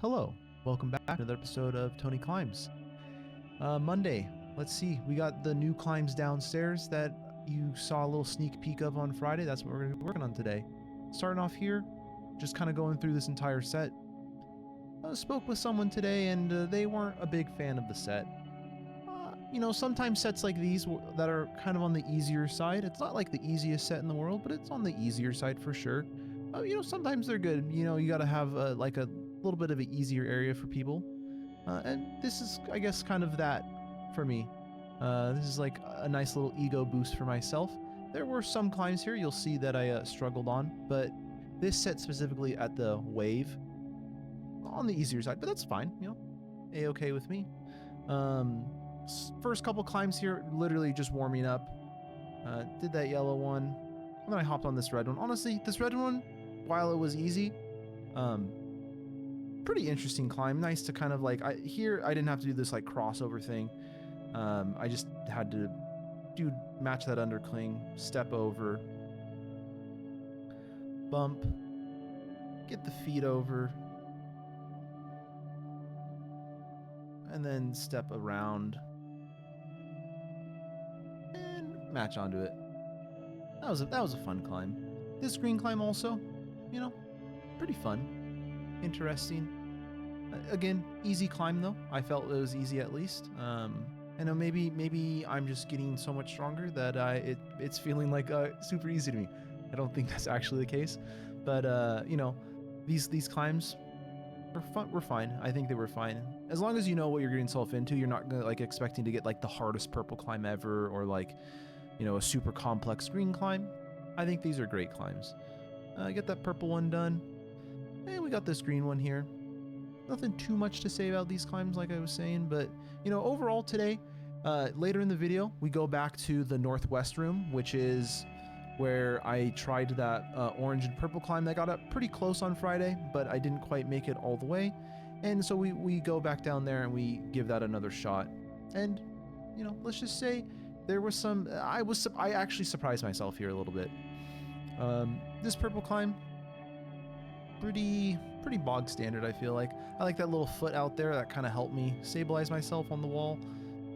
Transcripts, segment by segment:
Hello, welcome back to another episode of Tony Climbs. Monday, let's see, we got the new climbs downstairs that you saw a little sneak peek of on Friday. That's what we're going to be working on today. Starting off here, just kind of going through this entire set. Spoke with someone today and they weren't a big fan of the set. Sometimes sets like these that are kind of on the easier side, it's not like the easiest set in the world, but it's on the easier side for sure. Sometimes they're good. You got to have like a little bit of an easier area for people. And this is, I guess, kind of that for me. This is like a nice little ego boost for myself. There were some climbs here you'll see that I struggled on, but this set specifically at the wave, on the easier side, but that's fine, A-okay with me. First couple climbs here, literally just warming up. Did that yellow one, and then I hopped on this red one. Honestly, this red one, while it was easy, pretty interesting climb. Nice to kind of like, I didn't have to do this like crossover thing. I just had to match that undercling, step over, bump, get the feet over, and then step around and match onto it. That was a fun climb. This green climb also, pretty fun, interesting. Again, easy climb though. I felt it was easy at least. I know maybe I'm just getting so much stronger that it's feeling like super easy to me. I don't think that's actually the case, but these climbs were fine. I think they were fine. As long as you know what you're getting yourself into, you're not gonna like expecting to get like the hardest purple climb ever or like, a super complex green climb. I think these are great climbs. Get that purple one done. And we got this green one here. Nothing too much to say about these climbs like I was saying, but overall today, later in the video, we go back to the northwest room, which is where I tried that orange and purple climb that got up pretty close on Friday, but I didn't quite make it all the way. And so we go back down there and we give that another shot. And, let's just say there was some, I actually surprised myself here a little bit. This purple climb, pretty bog standard, I feel like. I like that little foot out there that kind of helped me stabilize myself on the wall.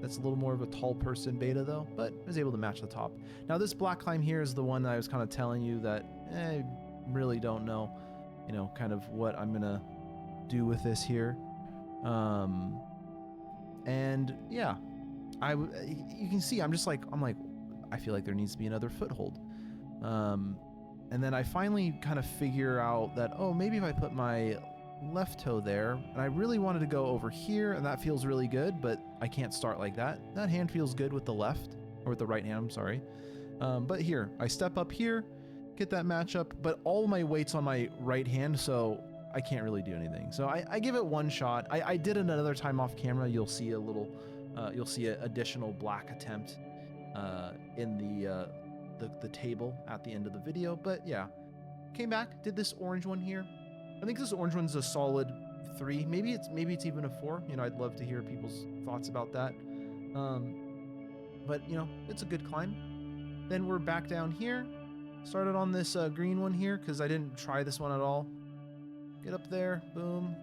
That's a little more of a tall person beta though, but I was able to match the top. Now this black climb here is the one that I was kind of telling you that I really don't know, kind of what I'm gonna do with this here. And yeah, you can see I'm like, I feel like there needs to be another foothold. And then I finally kind of figure out that, oh, maybe if I put my left toe there, and I really wanted to go over here, and that feels really good, but I can't start like that. That hand feels good with the left, or with the right hand, I'm sorry. But here, I step up here, get that matchup, but all my weight's on my right hand, so I can't really do anything. So I give it one shot. I did it another time off camera. You'll see a little, you'll see an additional black attempt in the table at the end of the video. But yeah, came back, did this orange one here. I think this orange one's a solid 3. Maybe it's even a 4. I'd love to hear people's thoughts about that. But it's a good climb. Then we're back down here. Started on this green one here because I didn't try this one at all. Get up there, boom.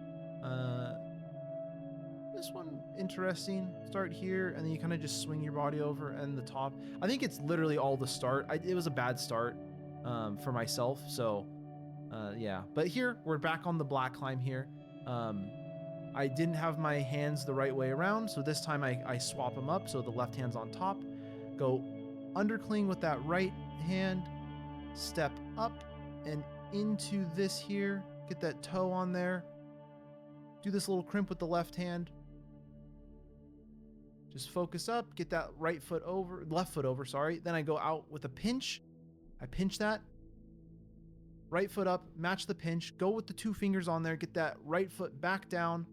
This one interesting. Start here, and then you kind of just swing your body over and the top. I think it's literally all the start. It was a bad start for myself, so yeah. But here we're back on the black climb here. I didn't have my hands the right way around, so this time I swap them up. So the left hand's on top. Go undercling with that right hand. Step up and into this here. Get that toe on there. Do this little crimp with the left hand. Just focus up, get that left foot over, sorry. Then I go out with a pinch. I pinch that. Right foot up, match the pinch, go with the 2 fingers on there, get that right foot back down,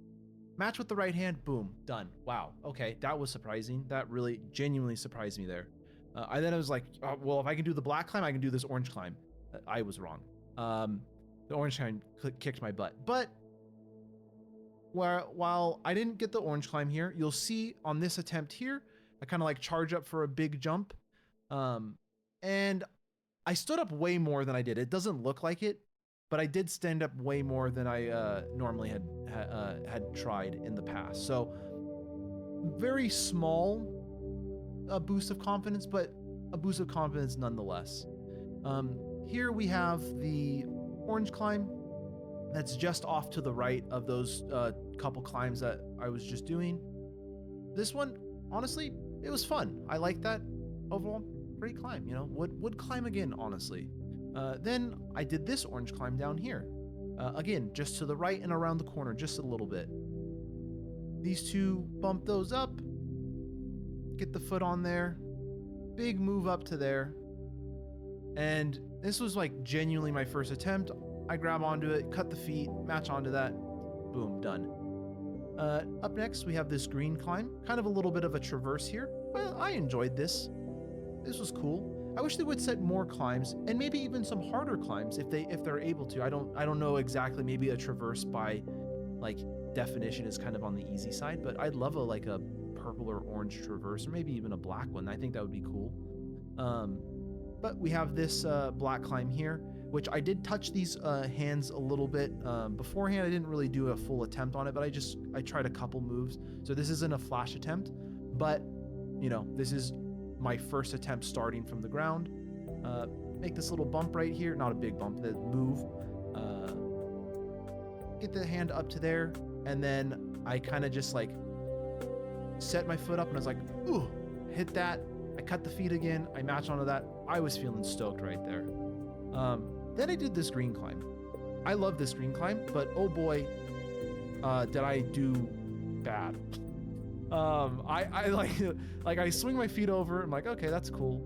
match with the right hand, boom, done. Wow, okay, that was surprising. That really genuinely surprised me there. I was like, well, if I can do the black climb, I can do this orange climb. I was wrong. The orange climb kicked my butt. But while I didn't get the orange climb here, you'll see on this attempt here, I kind of like charge up for a big jump. And I stood up way more than I did. It doesn't look like it, but I did stand up way more than I normally had tried in the past. So very small boost of confidence, but a boost of confidence nonetheless. Here we have the orange climb that's just off to the right of those couple climbs that I was just doing. This one, honestly, it was fun. I like that overall. Great climb, you know, would climb again, honestly. Then I did this orange climb down here. Again, just to the right and around the corner, just a little bit. These two, bump those up, get the foot on there, big move up to there. And this was like genuinely my first attempt. I grab onto it, cut the feet, match onto that, boom, done. Up next, we have this green climb, kind of a little bit of a traverse here. Well, I enjoyed this. This was cool. I wish they would set more climbs and maybe even some harder climbs if they're able to. I don't know exactly. Maybe a traverse by like definition is kind of on the easy side, but I'd love a purple or orange traverse, or maybe even a black one. I think that would be cool. But we have this black climb here, which I did touch these hands a little bit beforehand. I didn't really do a full attempt on it, but I tried a couple moves. So this isn't a flash attempt, but you know, this is my first attempt starting from the ground. Make this little bump right here, not a big bump, that move. Get the hand up to there, and then I kind of just like set my foot up and I was like, ooh, hit that. I cut the feet again. I match onto that. I was feeling stoked right there. Then I did this green climb. I love this green climb, but oh boy, did I do bad. I like I swing my feet over. I'm like, okay, that's cool.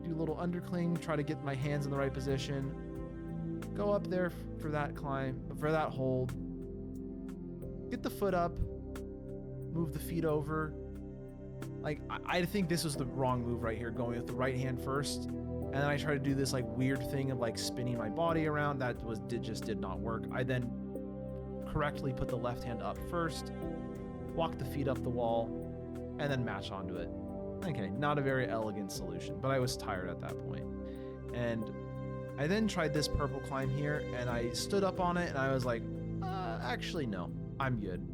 Do a little undercling, try to get my hands in the right position. Go up there for that climb, for that hold. Get the foot up, move the feet over. Like, I think this was the wrong move right here, going with the right hand first. And then I tried to do this like weird thing of like spinning my body around. That just did not work. I then correctly put the left hand up first, walk the feet up the wall, and then match onto it. Okay, not a very elegant solution, but I was tired at that point. And I then tried this purple climb here, and I stood up on it, and I was like, actually, no, I'm good.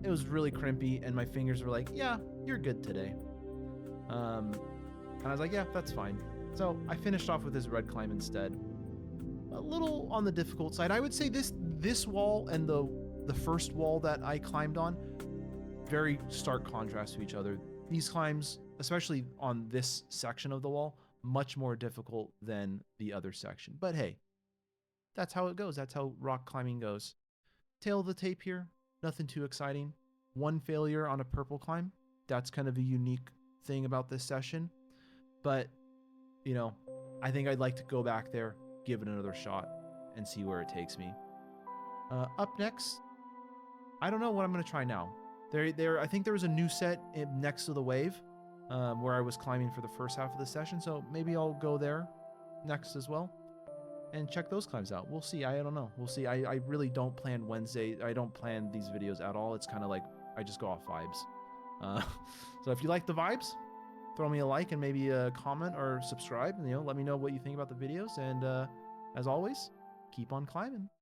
It was really crimpy, and my fingers were like, yeah, you're good today. And I was like, yeah, that's fine. So I finished off with this red climb instead. A little on the difficult side. I would say this wall and the first wall that I climbed on, very stark contrast to each other. These climbs, especially on this section of the wall, much more difficult than the other section. But hey, that's how it goes. That's how rock climbing goes. Tail of the tape here, nothing too exciting. One failure on a purple climb. That's kind of a unique thing about this session. But, you know, I think I'd like to go back there, give it another shot, and see where it takes me. Up next, I don't know what I'm going to try now. I think there was a new set next to the wave where I was climbing for the first half of the session, so maybe I'll go there next as well and check those climbs out. We'll see. I don't know. We'll see. I really don't plan Wednesday. I don't plan these videos at all. It's kind of like I just go off vibes. So if you like the vibes, throw me a like and maybe a comment or subscribe. And, you know, let me know what you think about the videos. And as always, keep on climbing.